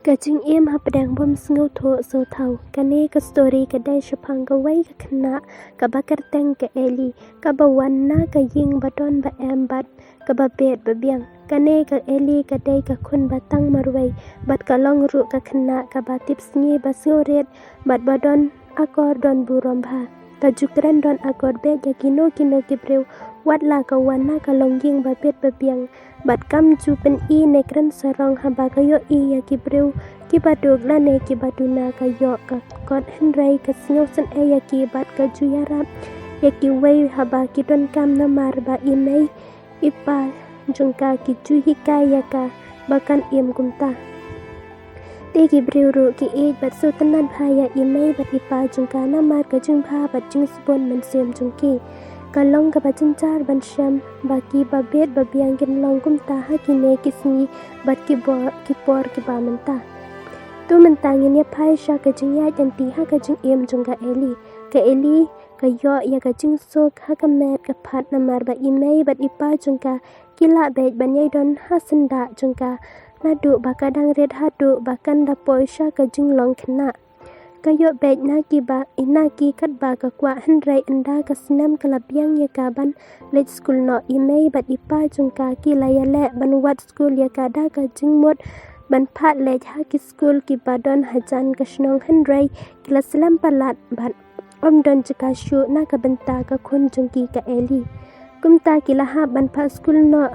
Kajing im hapadang bom sngau tho so thau kane ka story ka dai shapang ka wai ka khna ka bakar tang ka eli ka bawan na ka ying baton ba em bat ka ba bet ba biang kane ka eli ka dai ka khun ba tang marwai bat ka long ru ka khna ka ba tips ni ba ret bat badon akor don burom bha ka jukran don akor be ya kino ki breu wat la ka wan na ka long ying ba bet ba biang bat kam chu pen i ne kran sarong ha ba ka yo i ya ki breu ki ba dog la ne ki ba du na ka yo ka kot hen rai ka snyo san e ya ki bat ka ju ya rap ya ki wei ha ba ki don kam na mar ba i nei i pa jung ka ki ju hi kai ya ka ba kan im kum ta te ki breu ru ki e bat so tanan bha ya i nei bat i pa jung ka na mar ka jung bha bat jung spon man sem jung ki kalong ka bacin char ban sham baki ba bet ba biang kin long kum ta ha ki ne kisni bat ki por ki ba man ta tu man ta ngin ya phai sha ka jing ya jan ti ha ka jing em jung ka eli ka yo ya ka jing so ha ka met ka phat na mar ba i nei bat i pa jung ka kila bet ban yai don ha san da jung ka na du ba ka dang red ha du ba kan da poi sha ka jing long khna kayo bet na ki ba ina ki kat ba ka kwa han rai anda ka sinam kala biang ya ka ban let school no imei bat ipa jung ka ki la ya le ban wat school ya ka da ka jing mot ban phat le ha ki school ki ba don hajan ka snong han rai kila salam palat ban om don jika shu na ka banta ka khun jung ki ka eli kumta ki la ha ban pha school no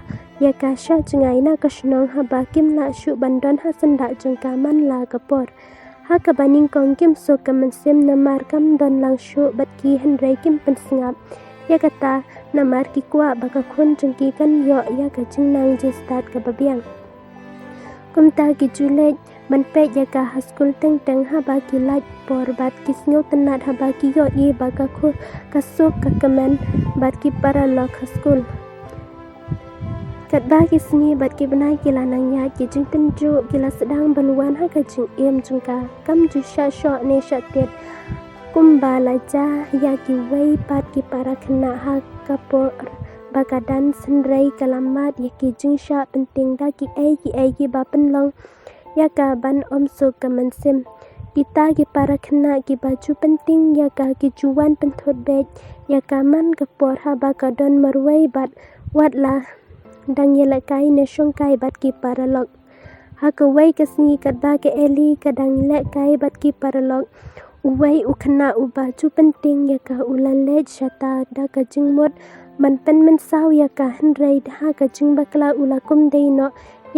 ya ka sha jingai na ka snong ha ba kim la shu ban don ha san da jung ka man la ka por ha ka baning kong kim so ka man sem na mar kam don lang shu bat ki han rai kim pan singap ya kata na mar ki kwa ba ka khun jung ki kan yo ya ka jing nang je start ka ba biang kum ta ki jule ban pe ya ka ha school teng teng ha ba ki laj por bat ki snyo tanat ha ba ki yo i ba ka khu ka so ka kamen bat ki para lo ka school kat ba ki sni bat ki banai ki la nang ya ki jing tan ju ki la sedang ban wan ha ka jing em jung ka kam ju sha sho ne sha tet kum ba la ja ya ki wei pat ki para khna ha ka por ba ka dan san rai kalamat ya ki jing sha penting da ki ai ba pen long ya ka ban om so ka man sem kita ki para khna ki baju penting ya ka ki juwan pen thot bet ya ka man ka por ha ba ka don marwai bat wat la dang yela kai ne shong kai bat ki paralog ha ka wai ka sni ka ba ke eli ka dang le kai bat ki paralog wai u khna u ba chu penting ya ka ulan le shata da ka jing mot man pen man saw ya ka han rai ha ka jing bakla ula kum dei no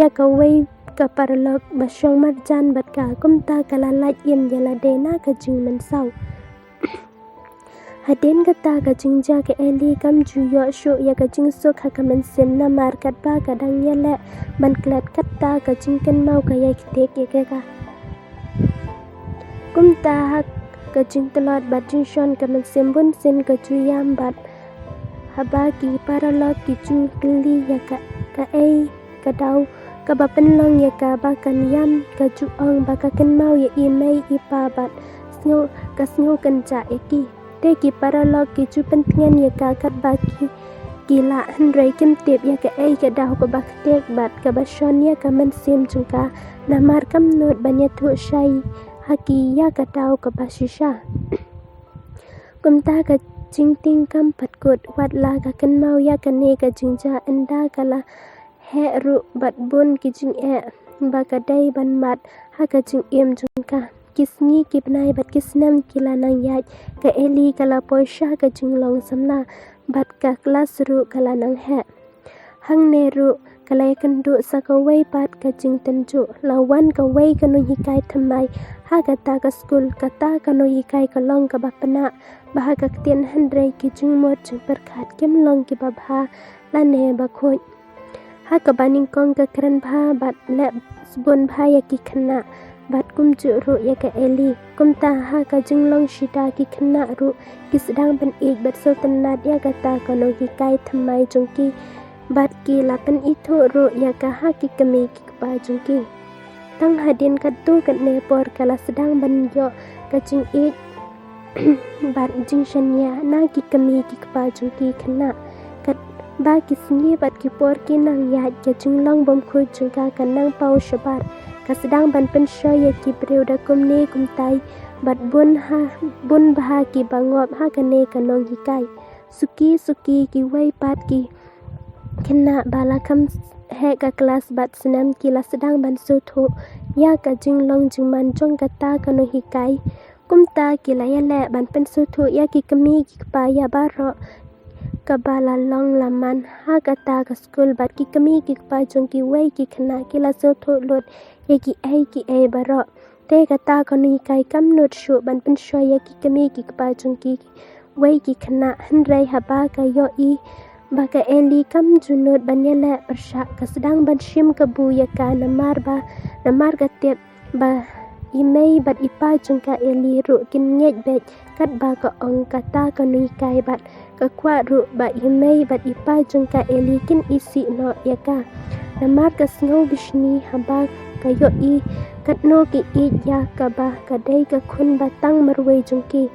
ya ka wai ka paralog ba shong mar jan bat ka kum ta kala la yen yela de na ka jing man saw haden ka ta ka jing ja ke eli kam ju yo shu ya ka jing so kha ka man sem na mar kat ba ka dang ya le man klat kat ta ka jing kan mau ka ya ki tek ya ka kum ta ha ka jing talot ba jing shon ka man sem bun sen ka ju yam bat haba ki paralot ki ju kli ya ka ai ka dau ka ba pen long ya ka ba kan yam ka ju ong ba ka kan mau ya i mai i pa bat snyo kan cha e te ki paralog ki chu pentingan ya ka kat ba ki la han rai kim tep ya ka ai ka daw ko ba tek bat ka ba shon ya ka man sem chung ka na mar kam not ban ya thu shai ha ki ya ka daw ka ba shisha kum ta ka jing ting kam pat kot wat la ka kan mau ya ka ne ka jing ja anda ka la he ru bat bun ki jing e ba ka dai ban mat ha ka jing em chung ka kisni ki bnai bat kisnam kila nang yaj ka eli kala poisha ka jinglong samna bat ka class ru kala nang he hang ne ru kala kan du sa ka wei pat ka jing tan ju lawan ka wei ka no hikai thamai ha ka ta ka school ka ta ka no hikai ka long ka bapana ba ka tien han rai ki jing mo jing per khat kem long ki ba bha la ne ba khoi ha ka baning kong ka kran bha bat le sbon bha ya ki khna bat kum ju ru ya ka eli kum ta ha ka jing long shita ki khna ru ki sedang ban ik bat so tanat ya ka ta ka no ki kai thamai jung ki bat ki la pen i tho ru ya ka ha ki kami ki ba jung ki tang hadin ka tu ka ne por kala sedang ban yo ka jing ik bat jing shanya na ki kami ki ba jung ki khna kat ba ki sni bat ki por ki nang ya ka jing long bom khu jung ka nang pau shabar kasedang ban pensya ki breu da kumne kumtai bat bun baha ki bangop ha kane kanong hikai suki ki wai pat ki kena bala kam he ka kelas bat senam ki la sedang ban suthu ya ka jinglong jingman jong kata kanong hikai kumta ki la yale ban pen suthu ya ki kami ki pa ya baro kabala long laman ha kata ka school bat ki kami ki pa jong ki wai ki kena ki la suthu lot ya ki ai baro te kata kanong hikai kam not shu ban pen sho ya ki kami ki pa jong ki wai ki kena hendrai haba ka yo I baka eli kam junut banyala persya kasedang ban shim kabu ya ka namar ka tep ba imei bat ipa jungka eli ru kin nyet bet kat ba ka ong kata kanui kai bat ka kwa ru ba imei bat ipa jungka eli kin isi no ya ka namar ka snow bishni haba ka yo I kat no ki I ya ka ba ka dai ka khun batang marwei jungki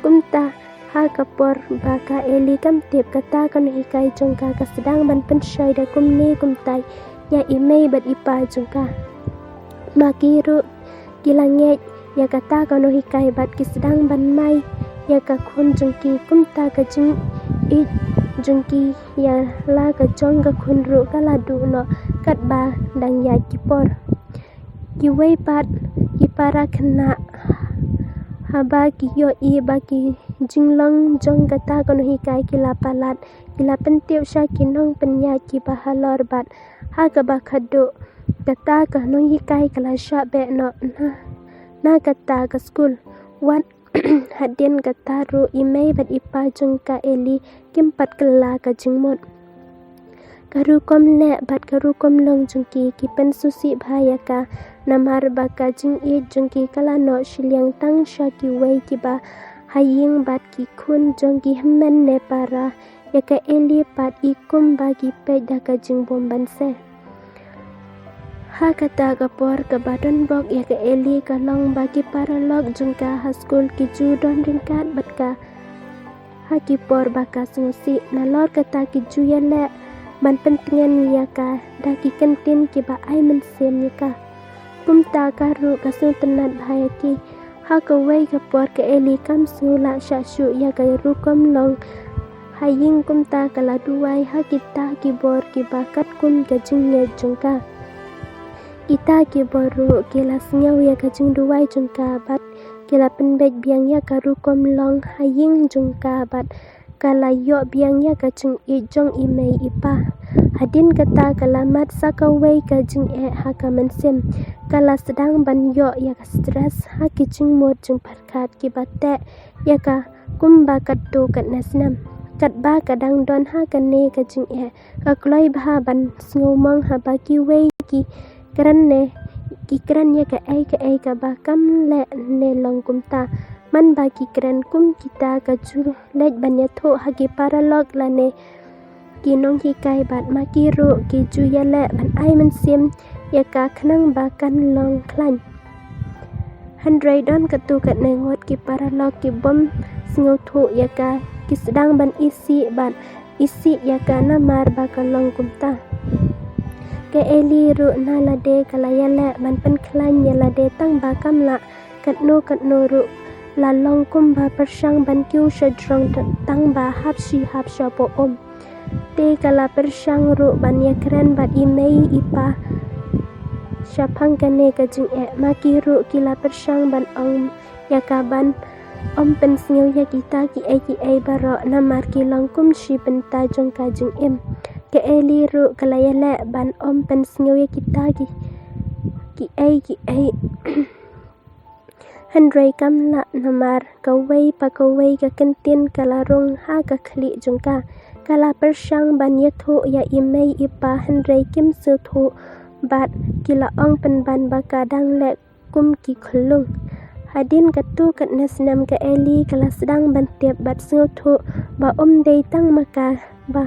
kumta ha kapor baka eli kam tep kata kan hikai jongka kasedang ban pensai da kumne kumtai ya imei bat ipa jongka makiru kilanget ya kata kan hikai bat kisedang ban mai ya ka khun jongki kumta ka jing I jongki ya la ka jong ka khun ru ka la du no kat ba dang ya kipor ki wei pat ipara kena haba ki yo I ba ki jinglong jong kata kono hikai kila palat kila pentiu sya kinong penya ki bahalor bat ha ka ba khadu kata kono hikai kala sya be no na kata ka school wat hadin kata ru imei bat ipa jong ka eli kimpat kala ka jingmot karu kom le bat karu kom long jungki ki pen susi bhaya ka namar baka jing I jungki kala no shiliang tang sya ki wei ki ba haying bat ki khun jongki hamman ne para ya ka eli pat ikum bagi pe da ka jing bomban se ha kata ka por ka badon bok ya ka eli ka long bagi para lok jungka ha school ki ju don ringkat bat ka ha ki por baka susi na lor kata ki ju ya le ban pentingan ya ka da ki kantin ki ba ai men sem ya ka kumta ka ru ka su tenat bhaya ki ha ka wei ka por ka eli kam sula sha shu ya ka ru kom long haying kumta ka la duai ha kita ki bor ki bakat kum ka jingne jungka kita ki boru ki la sngau ya ka jing duai jungka bat ki la penbet biang ya ka ru kom long haying jungka bat kala yo biang ya ka jing I jong I mei ipa hadin kata kalamat saka wei ka jing ha ka mensem kala sedang ban yo ya ka stress ha ki jing mod jing parkat ki batte ya ka kumba kat tu kat nasnam kat ba kadang don ha ka ne ka jing ka kloi bha ban ngomong ha ba ki wei ki kran ya ka ai ka ba kam le ne long kumta man ba ki kran kum kita ka jur lej ban ya tho ha ki paralog la ne ki nong ki kai bat ma ki ru ki ju ya le ban ai man sim ya ka khnang ba kan long klan handrai don ka tu kat ne ngot ki paralog ki bom sngo tho ya ka ki sedang ban isi ya ka na mar ba ka long kumta ke eli ru na la de kala ya le ban pen klan ya la de tang ba kam la kat no ru la long kum ba persang ban kyu sha drong tang ba hap sha po om te kala persang ru ban ya kran bat imei ipa syapang kane ka jing maki ru kila persang ban ong ya ka ban om pen sngiu ya kita ki ai baro na mar ki long kum shi pen ta jong ka jing em ke eli ru kala ya le ban om pen sngiu ya kita ki ai handrai kam la namar ka wei pa ka wei ka kantin kala rong ha ka khli jungka kala persang ban ya tho ya imei ipa handrai kim su tho bat kila ong pen ban baka dang le kum ki khulung hadin ka tu kat nasnam ka eli kala sedang ban tiap bat su tho ba om dei tang maka ba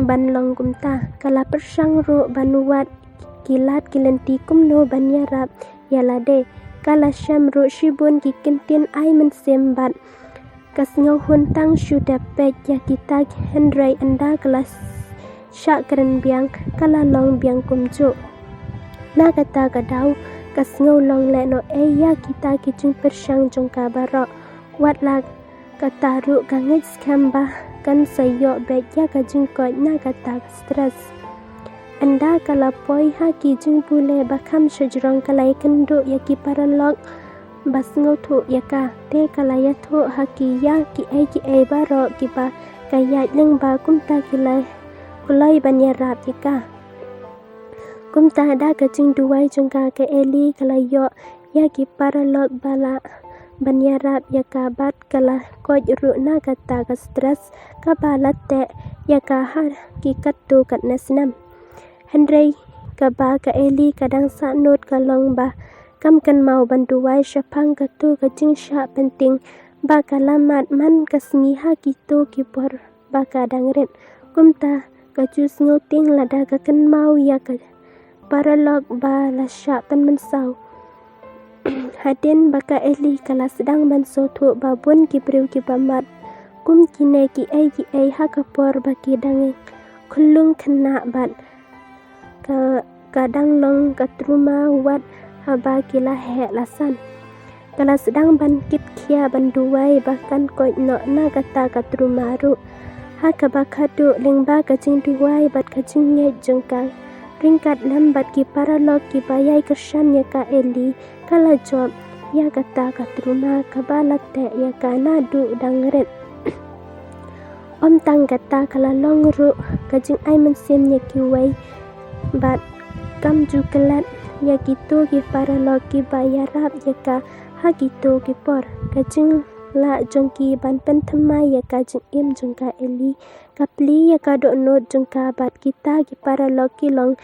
ban long kumta kala persang ro banuat kilat kilanti kum no ban ya rap ya la de kala syam ro shibun ki kintin ai men sem bat kasngau hun tang shu da pet ya kita handrai anda kelas syak keren biang kala long biang kumju kata kadau kasngau long le no ya kita kijing persang jongka barok watla kata ru kangai skamba kan sayo bet ya kajing kot kata stress anda kalapoi ha kijing pule bakam shajrong kalai kendo ya ki paralog basngau thu ya ka te kalaya thu haki ya ki ai barok ki ba kaya leng ba kumta kilai kulai banyarap ya ka kumta da kajing duwai jongka ke eli kalayo ya ki paralog bala banyarap ya ka bat kala koj ru kata ka stress ka balate ya ka har ki katu kat nasnam Henry ka ba ka eli kadang sa not ka long ba kam kan mau banduwai syapang katu kajing sya penting ba kalamat man kasmi ha kitu kipor ba kadang ret kumta kajus nguting lada ka kan mau ya ka paralog ba la sya pen mensau Hadin baka eli kala sedang banso tu babun ki priu ki pamat kum kine ki ai ha kapor baki dang kullung kena bat ka kadang long katruma wat haba kila he lasan kala sedang ban kit kia banduai bahkan koi no kata katruma ru ha ka bakadu lingba kajing duai bat kajing nge jengkai ringkat lambat ki paralog ki bayai kersan ya ka eli kala job ya kata katruma kabalate ya ka nadu dangret om tang kata kala long ru kajing ai mensim ya ki wai bat kam ju kelat ya gitu ki paralog ki bayarap ya ka ha gitu ki por kajing la jongki ban pen thamai ya ka jing im jongka eli kapli ya ka do not jongka bat kita ki paralog ki long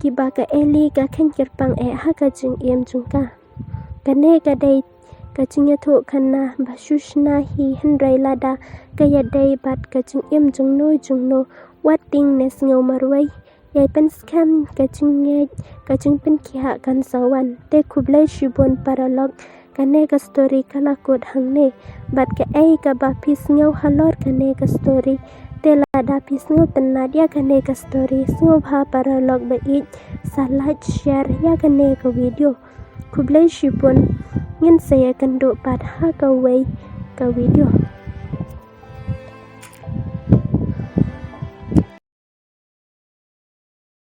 ki ba ka eli ka khen kirpang ha ka jing im jongka kane ka dai ka jing ya tho khanna basushna hi hendrai lada ka ya dai bat ka jing im jong no wating nes ngau marwai yai pen scam ka jing pen kia kan sawan te khublai shibon paralog kane ka story kala kod hangne bat ka ai ka ba pis ngau halor kane ka story te lada pis ngau tanad ya kane ka story ngau bha paralog ba it sa like share ya kane ka video khublai shibon ngin saya kan do pat ha ka wai ka video